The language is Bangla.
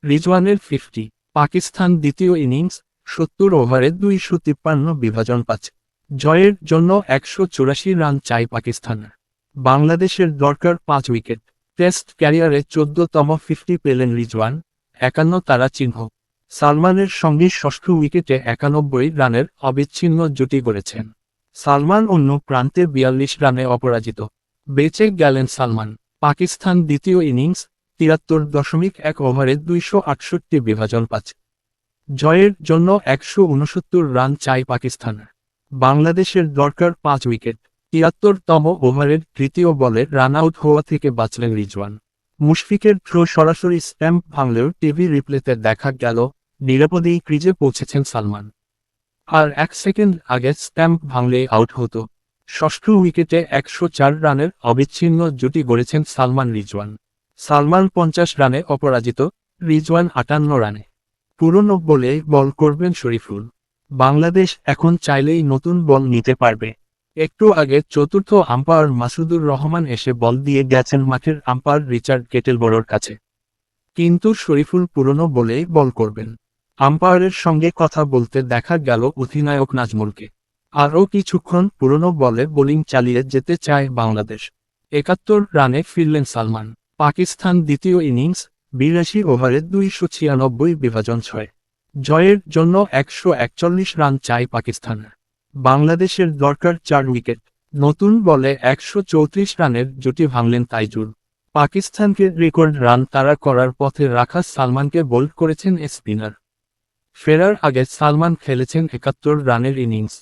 রিজওয়ানের 50, পাকিস্তান দ্বিতীয় ইনিংস, 70 ওভারে 253 বিভাজন 5। জয়ের জন্য 184 রান চাই পাকিস্তান। বাংলাদেশের দরকার 5 উইকেট। টেস্ট ক্যারিয়ারে 14তম 50 পেলেন রিজওয়ান, 51 তারা চিহ্ন। সালমানের সঙ্গে ষষ্ঠ উইকেটে 91 রানের অবিচ্ছিন্ন জুটি গড়েছেন। সালমান অন্য প্রান্তে 42 রানে অপরাজিত। বেঁচে গেলেন সালমান। পাকিস্তান দ্বিতীয় ইনিংস, 73.1 ওভারে 268 বিভাজন 5। জয়ের জন্য 169 রান চাই পাকিস্তান। বাংলাদেশের দরকার 5 উইকেট। 73তম ওভারের তৃতীয় বলে রান আউট হওয়া থেকে বাঁচলেন রিজওয়ান। মুশফিকের থ্রো সরাসরি স্ট্যাম্প ভাঙলেও টিভি রিপ্লেতে দেখা গেল নিরাপদেই ক্রিজে পৌঁছেছেন সালমান। আর 1 সেকেন্ড আগে স্ট্যাম্প ভাঙলেই আউট হতো। ষষ্ঠ উইকেটে 104 রানের অবিচ্ছিন্ন জুটি গড়েছেন সালমান রিজওয়ান। সালমান 50 রানে অপরাজিত, রিজওয়ান 58 রানে। পুরনো বলে বল করবেন শরীফুল। বাংলাদেশ এখন চাইলেই নতুন বল নিতে পারবে। একটু আগে চতুর্থ আম্পায়ার মাসুদুর রহমান এসে বল দিয়ে গেছেন মাঠের আম্পায়ার রিচার্ড কেটেলবরোর কাছে। কিন্তু শরীফুল পুরনো বলেই বল করবেন। আম্পায়ারের সঙ্গে কথা বলতে দেখা গেল অধিনায়ক নাজমুলকে। আরও কিছুক্ষণ পুরনো বলে বোলিং চালিয়ে যেতে চায় বাংলাদেশ। 71 রানে ফিরলেন সালমান। পাকিস্তান দ্বিতীয় ইনিংস, 82 ওভারে 296 বিভাজন 6। জয়ের জন্য 141 রান চাই পাকিস্তান। বাংলাদেশের দরকার 4 উইকেট। নতুন বলে 134 রানের জুটি ভাঙলেন তাইজুল। পাকিস্তানকে রেকর্ড রান তাড়া করার পথে রাখা সালমানকে বোল্ড করেছেন স্পিনার। ফেরার আগে সালমান খেলেছেন 71 রানের ইনিংস।